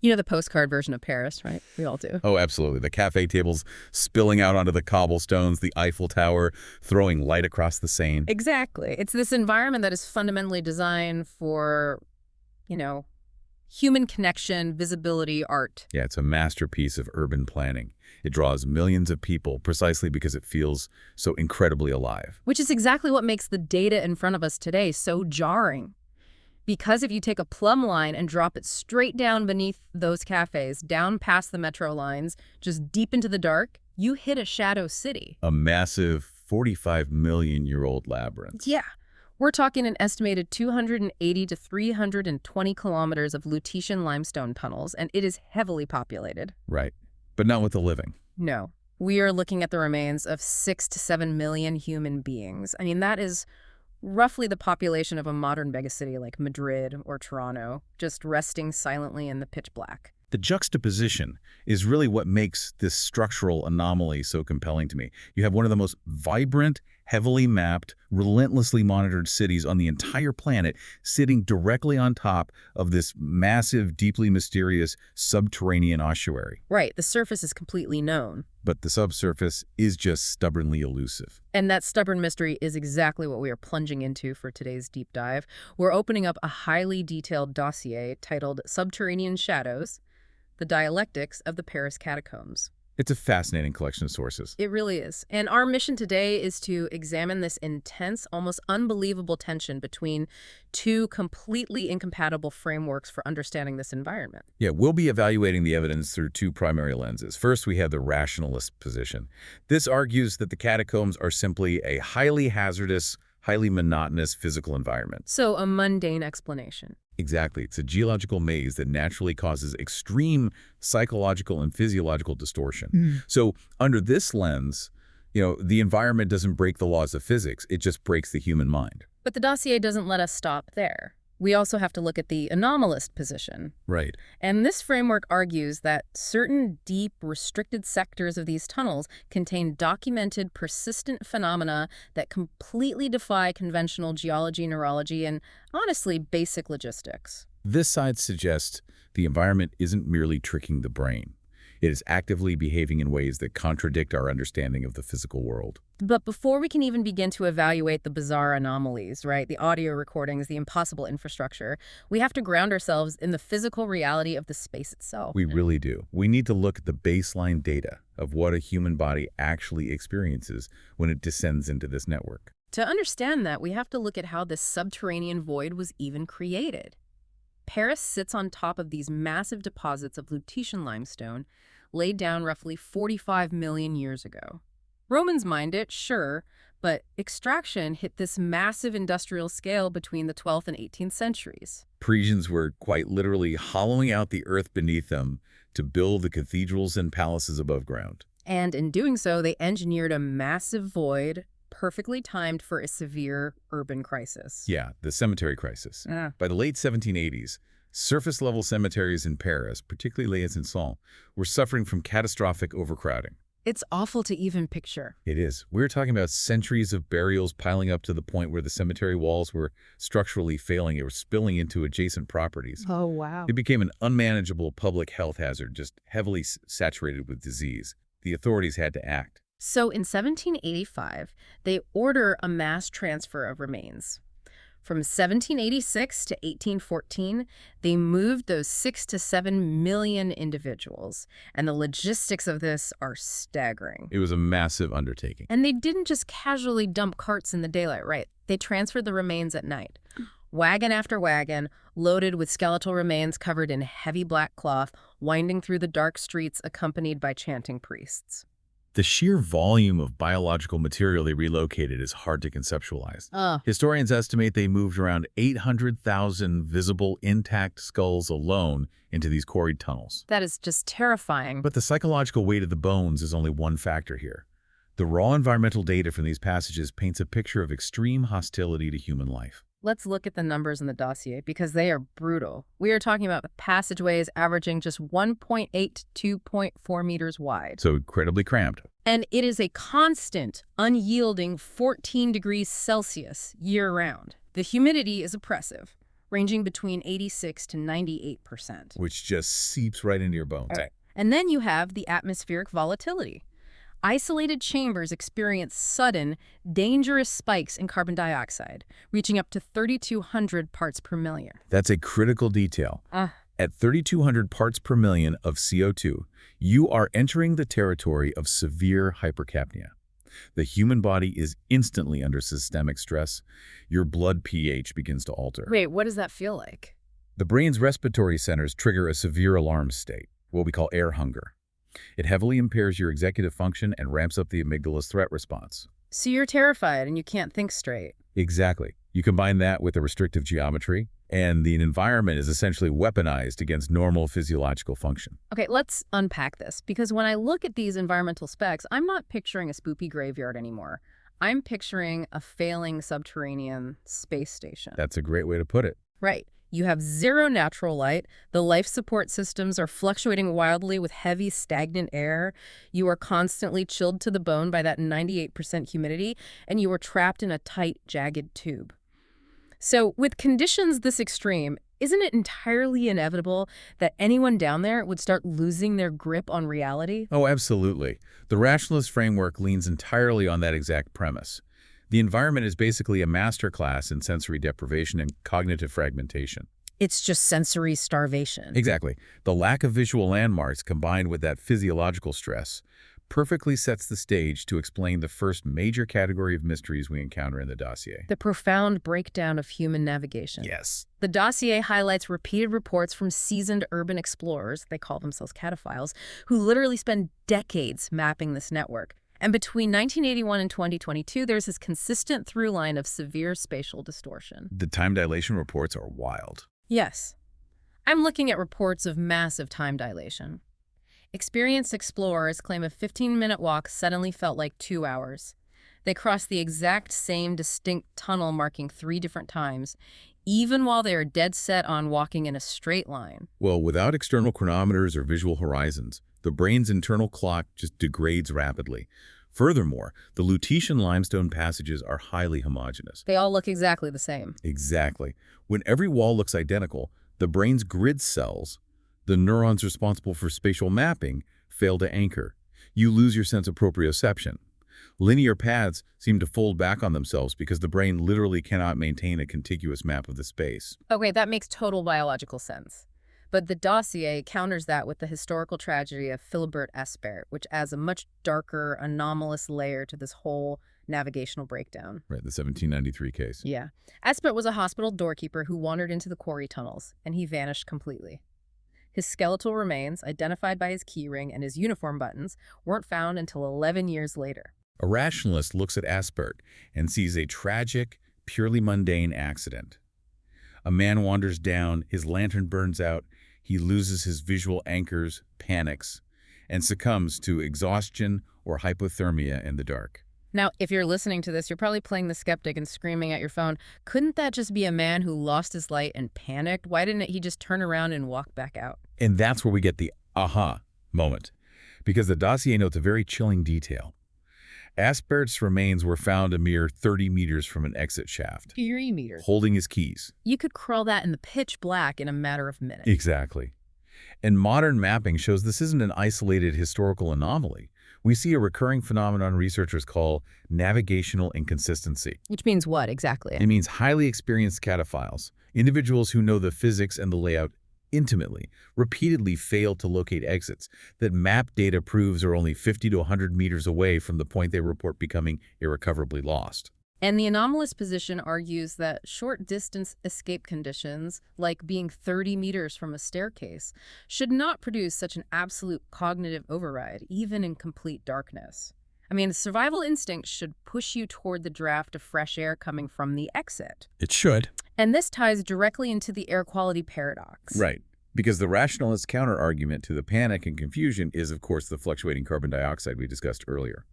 You know the postcard version of Paris, right? We all do. Oh, absolutely. The cafe tables spilling out onto the cobblestones, the Eiffel Tower throwing light across the Seine. Exactly. It's this environment that is fundamentally designed for, you know, human connection, visibility, art. Yeah, it's a masterpiece of urban planning. It draws millions of people precisely because it feels so incredibly alive. Which is exactly what makes the data in front of us today so jarring. Because if you take a plumb line and drop it straight down beneath those cafes, down past the metro lines, just deep into the dark, you hit a shadow city. A massive 45-million-year-old labyrinth. Yeah. We're talking an estimated 280 to 320 kilometers of Lutetian limestone tunnels, and it is heavily populated. Right. But not with the living. No. We are looking at the remains of 6 to 7 million human beings. I mean, that is roughly the population of a modern megacity like Madrid or Toronto, just resting silently in the pitch black. The juxtaposition is really what makes this structural anomaly so compelling to me. You have one of the most vibrant, heavily mapped, relentlessly monitored cities on the entire planet sitting directly on top of this massive, deeply mysterious subterranean ossuary. Right, the surface is completely known. But the subsurface is just stubbornly elusive. And that stubborn mystery is exactly what we are plunging into for today's deep dive. We're opening up a highly detailed dossier titled Subterranean Shadows: The Dialectics of the Paris Catacombs. It's a fascinating collection of sources. It really is. And our mission today is to examine this intense, almost unbelievable tension between two completely incompatible frameworks for understanding this environment. Yeah, we'll be evaluating the evidence through two primary lenses. First, we have the rationalist position. This argues that the catacombs are simply a highly hazardous, highly monotonous physical environment. So a mundane explanation. Exactly. It's a geological maze that naturally causes extreme psychological and physiological distortion. So under this lens, the environment doesn't break the laws of physics. It just breaks the human mind. But the dossier doesn't let us stop there. We also have to look at the anomalist position. Right. And this framework argues that certain deep, restricted sectors of these tunnels contain documented, persistent phenomena that completely defy conventional geology, neurology, and, honestly, basic logistics. This side suggests the environment isn't merely tricking the brain. It is actively behaving in ways that contradict our understanding of the physical world. But before we can even begin to evaluate the bizarre anomalies, right, the audio recordings, the impossible infrastructure, we have to ground ourselves in the physical reality of the space itself. We really do. We need to look at the baseline data of what a human body actually experiences when it descends into this network. To understand that, we have to look at how this subterranean void was even created. Paris sits on top of these massive deposits of Lutetian limestone laid down roughly 45 million years ago. Romans mined it, sure, but extraction hit this massive industrial scale between the 12th and 18th centuries. Parisians were quite literally hollowing out the earth beneath them to build the cathedrals and palaces above ground. And in doing so, they engineered a massive void perfectly timed for a severe urban crisis. Yeah, the cemetery crisis. Ah. By the late 1780s, surface-level cemeteries in Paris, particularly Les Unsolved, were suffering from catastrophic overcrowding. It's awful to even picture. It is. We're talking about centuries of burials piling up to the point where the cemetery walls were structurally failing. It was spilling into adjacent properties. Oh, wow. It became an unmanageable public health hazard, just heavily saturated with disease. The authorities had to act. So in 1785, they order a mass transfer of remains. From 1786 to 1814, they moved those 6 to 7 million individuals. And the logistics of this are staggering. It was a massive undertaking. And they didn't just casually dump carts in the daylight, right? They transferred the remains at night. Wagon after wagon, loaded with skeletal remains covered in heavy black cloth, winding through the dark streets accompanied by chanting priests. The sheer volume of biological material they relocated is hard to conceptualize. Historians estimate they moved around 800,000 visible intact skulls alone into these quarried tunnels. That is just terrifying. But the psychological weight of the bones is only one factor here. The raw environmental data from these passages paints a picture of extreme hostility to human life. Let's look at the numbers in the dossier because they are brutal. We are talking about passageways averaging just 1.8 to 2.4 meters wide. So incredibly cramped. And it is a constant, unyielding 14 degrees Celsius year-round. The humidity is oppressive. ranging between 86 to 98%. Which just seeps right into your bones. All right. And then you have the atmospheric volatility. Isolated chambers experience sudden, dangerous spikes in carbon dioxide, reaching up to 3,200 parts per million. That's a critical detail. At 3,200 parts per million of CO2, you are entering the territory of severe hypercapnia. The human body is instantly under systemic stress. Your blood pH begins to alter. Wait, what does that feel like? The brain's respiratory centers trigger a severe alarm state, what we call air hunger. It heavily impairs your executive function and ramps up the amygdala's threat response. So you're terrified and you can't think straight. Exactly. You combine that with a restrictive geometry, and the environment is essentially weaponized against normal physiological function. Okay, let's unpack this, because when I look at these environmental specs, I'm not picturing a spoopy graveyard anymore. I'm picturing a failing subterranean space station. That's a great way to put it. Right. You have zero natural light. The life support systems are fluctuating wildly with heavy, stagnant air. You are constantly chilled to the bone by that 98% humidity, and you are trapped in a tight, jagged tube. So with conditions this extreme, isn't it entirely inevitable that anyone down there would start losing their grip on reality? Oh, absolutely. The rationalist framework leans entirely on that exact premise. The environment is basically a masterclass in sensory deprivation and cognitive fragmentation. It's just sensory starvation. Exactly. The lack of visual landmarks combined with that physiological stress perfectly sets the stage to explain the first major category of mysteries we encounter in the dossier. The profound breakdown of human navigation. Yes. The dossier highlights repeated reports from seasoned urban explorers, they call themselves cataphiles, who literally spend decades mapping this network. And between 1981 and 2022, there's this consistent through line of severe spatial distortion. The time dilation reports are wild. Yes. I'm looking at reports of massive time dilation. Experienced explorers claim a 15-minute walk suddenly felt like 2 hours. They crossed the exact same distinct tunnel marking 3 different times, even while they are dead set on walking in a straight line. Well, without external chronometers or visual horizons, the brain's internal clock just degrades rapidly. Furthermore, the Lutetian limestone passages are highly homogeneous. They all look exactly the same. Exactly. When every wall looks identical, the brain's grid cells, the neurons responsible for spatial mapping, fail to anchor. You lose your sense of proprioception. Linear paths seem to fold back on themselves because the brain literally cannot maintain a contiguous map of the space. Okay, that makes total biological sense. But the dossier counters that with the historical tragedy of Philibert Espert, which adds a much darker, anomalous layer to this whole navigational breakdown. Right, the 1793 case. Yeah. Espert was a hospital doorkeeper who wandered into the quarry tunnels, and he vanished completely. His skeletal remains, identified by his keyring and his uniform buttons, weren't found until 11 years later. A rationalist looks at Espert and sees a tragic, purely mundane accident. A man wanders down, his lantern burns out, he loses his visual anchors, panics, and succumbs to exhaustion or hypothermia in the dark. Now, if you're listening to this, you're probably playing the skeptic and screaming at your phone, couldn't that just be a man who lost his light and panicked? Why didn't he just turn around and walk back out? And that's where we get the aha moment, because the dossier notes a very chilling detail. Aspert's remains were found a mere 30 meters from an exit shaft. 3 meters. Holding his keys. You could crawl that in the pitch black in a matter of minutes. Exactly. And modern mapping shows this isn't an isolated historical anomaly. We see a recurring phenomenon researchers call navigational inconsistency. Which means what, exactly? It means highly experienced cataphiles, individuals who know the physics and the layout intimately, repeatedly fail to locate exits that map data proves are only 50 to 100 meters away from the point they report becoming irrecoverably lost. And the anomalous position argues that short-distance escape conditions, like being 30 meters from a staircase, should not produce such an absolute cognitive override, even in complete darkness. I mean, survival instinct should push you toward the draft of fresh air coming from the exit. It should. And this ties directly into the air quality paradox. Right. Because the rationalist counter-argument to the panic and confusion is, of course, the fluctuating carbon dioxide we discussed earlier.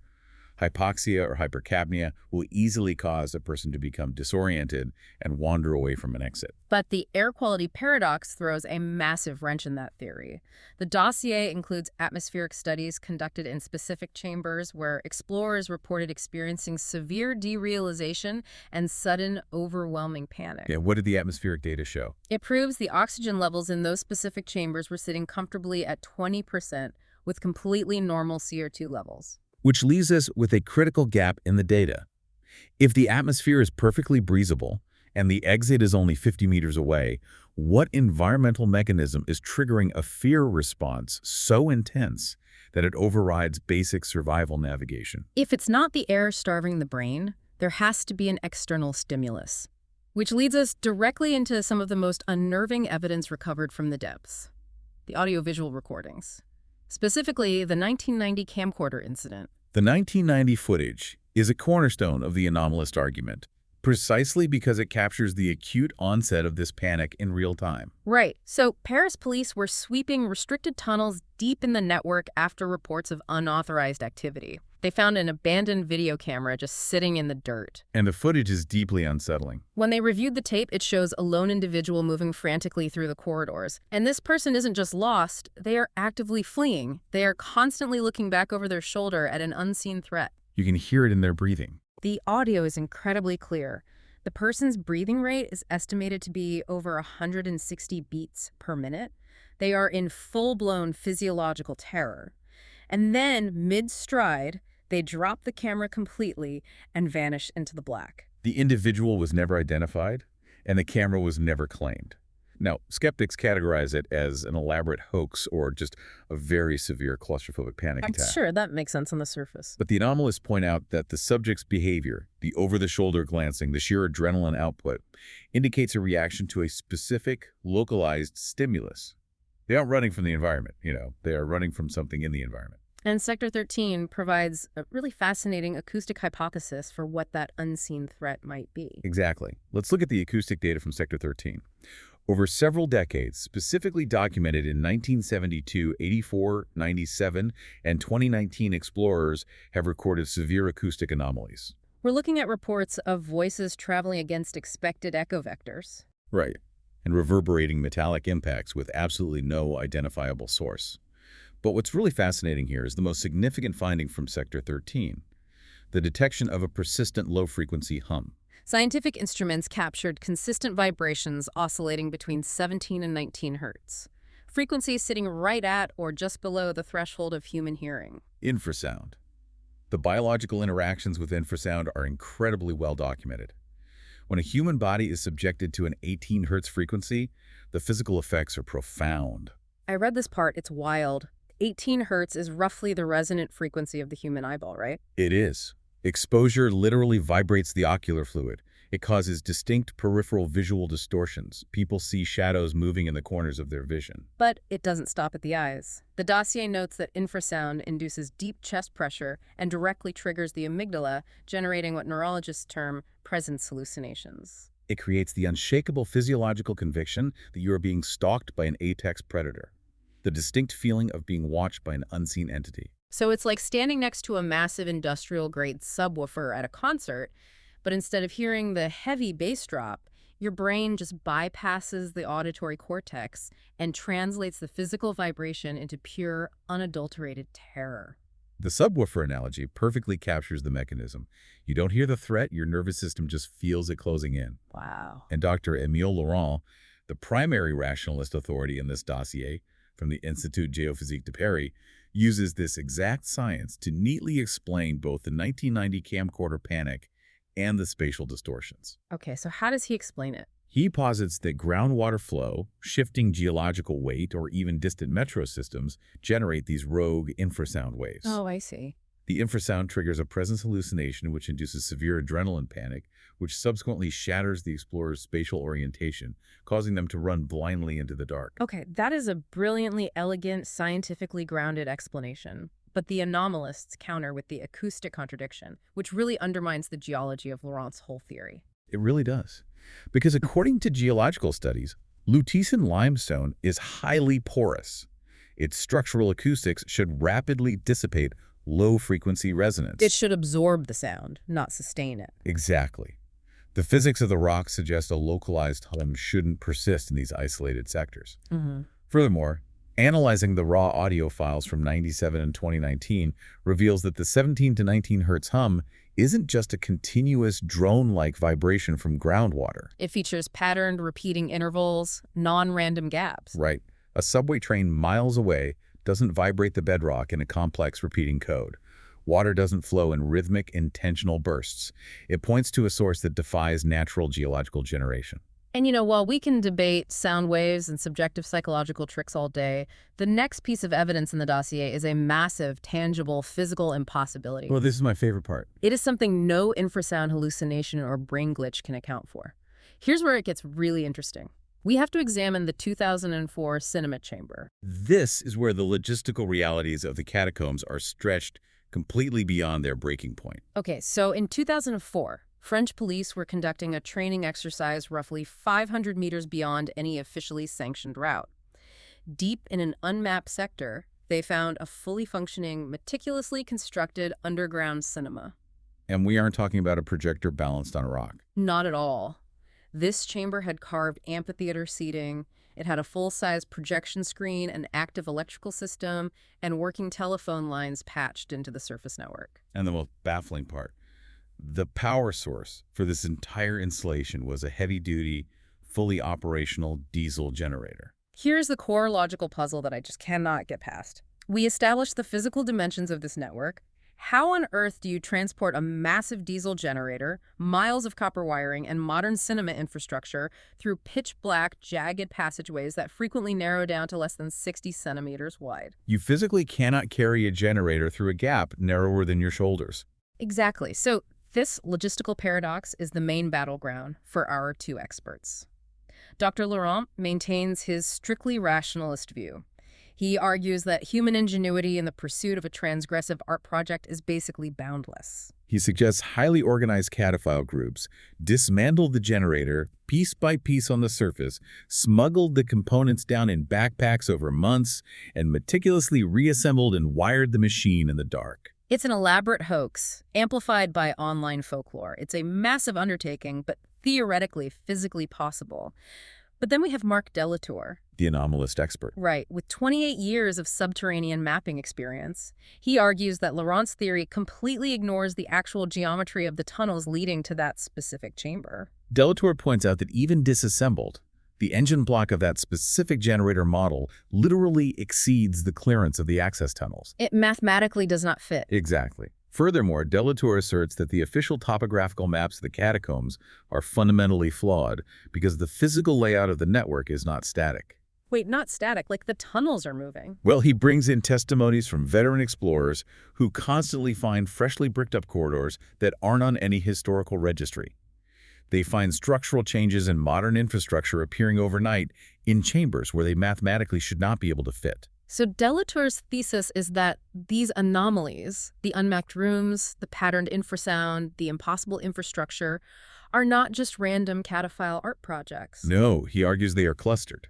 Hypoxia or hypercapnia will easily cause a person to become disoriented and wander away from an exit. But the air quality paradox throws a massive wrench in that theory. The dossier includes atmospheric studies conducted in specific chambers where explorers reported experiencing severe derealization and sudden, overwhelming panic. Yeah, what did the atmospheric data show? It proves the oxygen levels in those specific chambers were sitting comfortably at 20% with completely normal CO2 levels. Which leaves us with a critical gap in the data. If the atmosphere is perfectly breathable and the exit is only 50 meters away, what environmental mechanism is triggering a fear response so intense that it overrides basic survival navigation? If it's not the air starving the brain, there has to be an external stimulus. Which leads us directly into some of the most unnerving evidence recovered from the depths. The audiovisual recordings. Specifically, the 1990 camcorder incident. The 1990 footage is a cornerstone of the anomalist argument, precisely because it captures the acute onset of this panic in real time. Right. So Paris police were sweeping restricted tunnels deep in the network after reports of unauthorized activity. They found an abandoned video camera just sitting in the dirt. And the footage is deeply unsettling. When they reviewed the tape, it shows a lone individual moving frantically through the corridors. And this person isn't just lost, they are actively fleeing. They are constantly looking back over their shoulder at an unseen threat. You can hear it in their breathing. The audio is incredibly clear. The person's breathing rate is estimated to be over 160 beats per minute. They are in full-blown physiological terror. And then, mid-stride, they drop the camera completely and vanish into the black. The individual was never identified, and the camera was never claimed. Now, skeptics categorize it as an elaborate hoax or just a very severe claustrophobic panic attack. Sure, that makes sense on the surface. But the anomalists point out that the subject's behavior, the over-the-shoulder glancing, the sheer adrenaline output, indicates a reaction to a specific, localized stimulus. They aren't running from the environment, they are running from something in the environment. And Sector 13 provides a really fascinating acoustic hypothesis for what that unseen threat might be. Exactly. Let's look at the acoustic data from Sector 13. Over several decades, specifically documented in 1972, 84, 97, and 2019, explorers have recorded severe acoustic anomalies. We're looking at reports of voices traveling against expected echo vectors. Right. And reverberating metallic impacts with absolutely no identifiable source. But what's really fascinating here is the most significant finding from Sector 13, the detection of a persistent low-frequency hum. Scientific instruments captured consistent vibrations oscillating between 17 and 19 hertz, frequencies sitting right at or just below the threshold of human hearing. Infrasound. The biological interactions with infrasound are incredibly well documented. When a human body is subjected to an 18 hertz frequency, the physical effects are profound. I read this part, it's wild. 18 hertz is roughly the resonant frequency of the human eyeball, right? It is. Exposure literally vibrates the ocular fluid. It causes distinct peripheral visual distortions. People see shadows moving in the corners of their vision. But it doesn't stop at the eyes. The dossier notes that infrasound induces deep chest pressure and directly triggers the amygdala, generating what neurologists term presence hallucinations. It creates the unshakable physiological conviction that you are being stalked by an apex predator. The distinct feeling of being watched by an unseen entity. So it's like standing next to a massive industrial-grade subwoofer at a concert, but instead of hearing the heavy bass drop, your brain just bypasses the auditory cortex and translates the physical vibration into pure, unadulterated terror. The subwoofer analogy perfectly captures the mechanism. You don't hear the threat, your nervous system just feels it closing in. Wow. And Dr. Émile Laurent, the primary rationalist authority in this dossier, from the Institut Géophysique de Paris, uses this exact science to neatly explain both the 1990 camcorder panic and the spatial distortions. Okay, so how does he explain it? He posits that groundwater flow, shifting geological weight, or even distant metro systems generate these rogue infrasound waves. Oh, I see. The infrasound triggers a presence hallucination which induces severe adrenaline panic, which subsequently shatters the explorer's spatial orientation, causing them to run blindly into the dark. Okay, that is a brilliantly elegant, scientifically grounded explanation. But the anomalists counter with the acoustic contradiction, which really undermines the geology of Laurent's whole theory. It really does. Because according to geological studies, Lutein limestone is highly porous. Its structural acoustics should rapidly dissipate low-frequency It resonance. should absorb the sound, not sustain it. Exactly. The physics of the rock suggests a localized hum shouldn't persist in these isolated sectors. Hmm. Furthermore, analyzing the raw audio files from 97 and 2019 reveals that the 17 to 19 hertz hum isn't just a continuous drone-like vibration from groundwater. It features patterned, repeating intervals, non-random gaps. Right. A subway train miles away doesn't vibrate the bedrock in a complex repeating code. Water doesn't flow in rhythmic, intentional bursts. It points to a source that defies natural geological generation. And while we can debate sound waves and subjective psychological tricks all day, the next piece of evidence in the dossier is a massive, tangible, physical impossibility. Well, this is my favorite part. It is something no infrasound hallucination or brain glitch can account for. Here's where it gets really interesting. We have to examine the 2004 cinema chamber. This is where the logistical realities of the catacombs are stretched completely beyond their breaking point. Okay, so in 2004, French police were conducting a training exercise roughly 500 meters beyond any officially sanctioned route. Deep in an unmapped sector, they found a fully functioning, meticulously constructed underground cinema. And we aren't talking about a projector balanced on a rock. Not at all. This chamber had carved amphitheater seating, it had a full-size projection screen, an active electrical system, and working telephone lines patched into the surface network. And the most baffling part, the power source for this entire installation was a heavy-duty, fully operational diesel generator. Here's the core logical puzzle that I just cannot get past. We established the physical dimensions of this network. How on earth do you transport a massive diesel generator, miles of copper wiring, and modern cinema infrastructure through pitch-black, jagged passageways that frequently narrow down to less than 60 centimeters wide? You physically cannot carry a generator through a gap narrower than your shoulders. Exactly. So this logistical paradox is the main battleground for our two experts. Dr. Laurent maintains his strictly rationalist view. He argues that human ingenuity in the pursuit of a transgressive art project is basically boundless. He suggests highly organized cataphile groups dismantled the generator piece by piece on the surface, smuggled the components down in backpacks over months, and meticulously reassembled and wired the machine in the dark. It's an elaborate hoax, amplified by online folklore. It's a massive undertaking, but theoretically, physically possible. But then we have Marc Delatour, The anomalist expert. right, with 28 years of subterranean mapping experience. He argues that Laurent's theory completely ignores the actual geometry of the tunnels leading to that specific chamber. Delatour points out that even disassembled, the engine block of that specific generator model literally exceeds the clearance of the access tunnels. It mathematically does not fit. Exactly. Furthermore, Delatour asserts that the official topographical maps of the catacombs are fundamentally flawed because the physical layout of the network is not static. Wait, not static, like the tunnels are moving. Well, he brings in testimonies from veteran explorers who constantly find freshly bricked up corridors that aren't on any historical registry. They find structural changes in modern infrastructure appearing overnight in chambers where they mathematically should not be able to fit. So Delatour's thesis is that these anomalies, the unmapped rooms, the patterned infrasound, the impossible infrastructure, are not just random cataphile art projects. No, he argues they are clustered.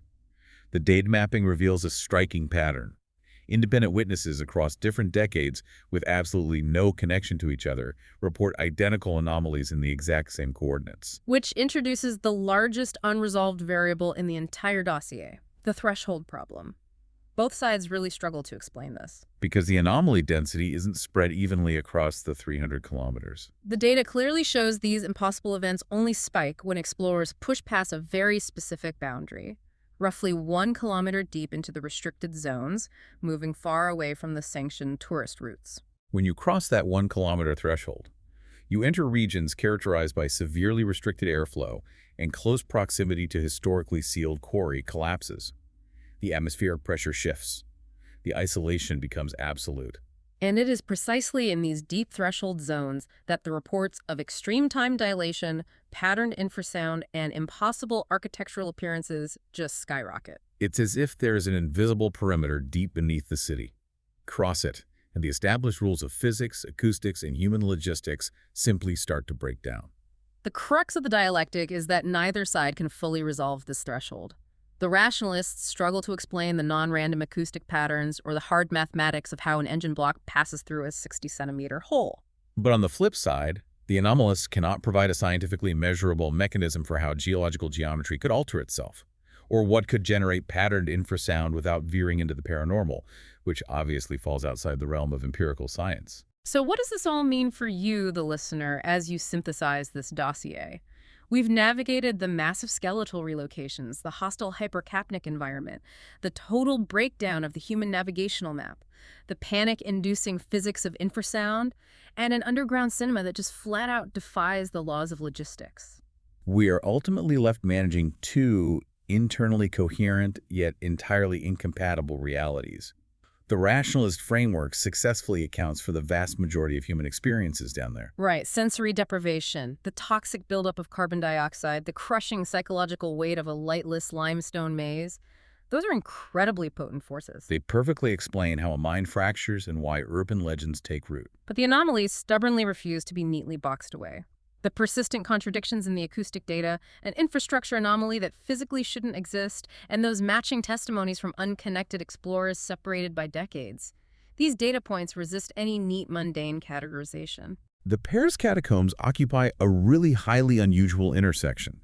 The data mapping reveals a striking pattern. Independent witnesses across different decades with absolutely no connection to each other report identical anomalies in the exact same coordinates. Which introduces the largest unresolved variable in the entire dossier, the threshold problem. Both sides really struggle to explain this. Because the anomaly density isn't spread evenly across the 300 kilometers. The data clearly shows these impossible events only spike when explorers push past a very specific boundary, roughly 1 kilometer deep into the restricted zones, moving far away from the sanctioned tourist routes. When you cross that 1 kilometer threshold, you enter regions characterized by severely restricted airflow and close proximity to historically sealed quarry collapses. The atmospheric pressure shifts. The isolation becomes absolute. And it is precisely in these deep threshold zones that the reports of extreme time dilation, patterned infrasound, and impossible architectural appearances just skyrocket. It's as if there is an invisible perimeter deep beneath the city. Cross it, and the established rules of physics, acoustics, and human logistics simply start to break down. The crux of the dialectic is that neither side can fully resolve this threshold. The rationalists struggle to explain the non-random acoustic patterns or the hard mathematics of how an engine block passes through a 60-centimeter hole. But on the flip side, the anomalists cannot provide a scientifically measurable mechanism for how geological geometry could alter itself, or what could generate patterned infrasound without veering into the paranormal, which obviously falls outside the realm of empirical science. So what does this all mean for you, the listener, as you synthesize this dossier? We've navigated the massive skeletal relocations, the hostile hypercapnic environment, the total breakdown of the human navigational map, the panic-inducing physics of infrasound, and an underground cinema that just flat out defies the laws of logistics. We are ultimately left managing two internally coherent yet entirely incompatible realities. The rationalist framework successfully accounts for the vast majority of human experiences down there. Right, sensory deprivation, the toxic buildup of carbon dioxide, the crushing psychological weight of a lightless limestone maze. Those are incredibly potent forces. They perfectly explain how a mind fractures and why urban legends take root. But the anomalies stubbornly refuse to be neatly boxed away. The persistent contradictions in the acoustic data, an infrastructure anomaly that physically shouldn't exist, and those matching testimonies from unconnected explorers separated by decades. These data points resist any neat, mundane categorization. The Paris Catacombs occupy a really highly unusual intersection.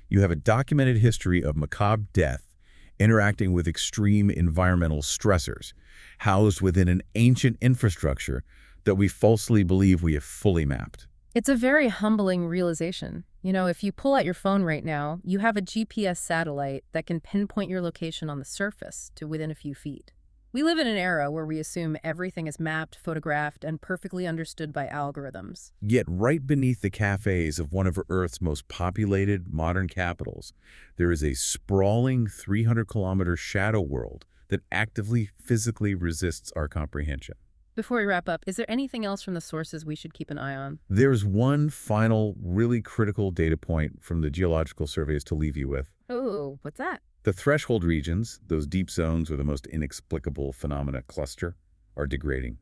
You have a documented history of macabre death interacting with extreme environmental stressors, housed within an ancient infrastructure that we falsely believe we have fully mapped. It's a very humbling realization. You know, if you pull out your phone right now, you have a GPS satellite that can pinpoint your location on the surface to within a few feet. We live in an era where we assume everything is mapped, photographed, and perfectly understood by algorithms. Yet right beneath the cafes of one of Earth's most populated modern capitals, there is a sprawling 300-kilometer shadow world that actively, physically resists our comprehension. Before we wrap up, is there anything else from the sources we should keep an eye on? There's one final, really critical data point from the geological surveys to leave you with. Oh, what's that? The threshold regions, those deep zones where the most inexplicable phenomena cluster, are degrading.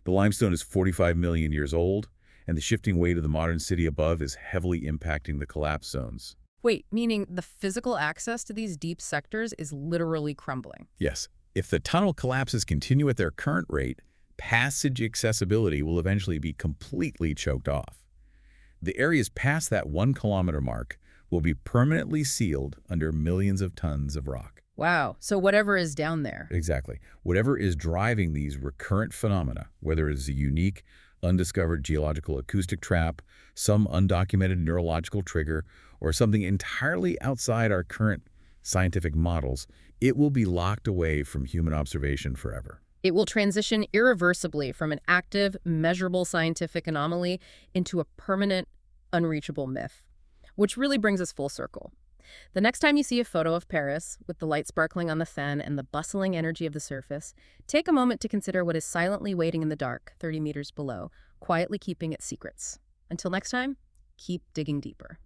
The limestone is 45 million years old, and the shifting weight of the modern city above is heavily impacting the collapse zones. Wait, meaning the physical access to these deep sectors is literally crumbling? Yes, if the tunnel collapses continue at their current rate, passage accessibility will eventually be completely choked off. The areas past that 1-kilometer mark will be permanently sealed under millions of tons of rock. Wow, so whatever is down there. Exactly. Whatever is driving these recurrent phenomena, whether it is a unique, undiscovered geological acoustic trap, some undocumented neurological trigger, or something entirely outside our current scientific models, it will be locked away from human observation forever. It will transition irreversibly from an active, measurable scientific anomaly into a permanent, unreachable myth. Which really brings us full circle. The next time you see a photo of Paris, with the light sparkling on the Seine and the bustling energy of the surface, take a moment to consider what is silently waiting in the dark, 30 meters below, quietly keeping its secrets. Until next time, keep digging deeper.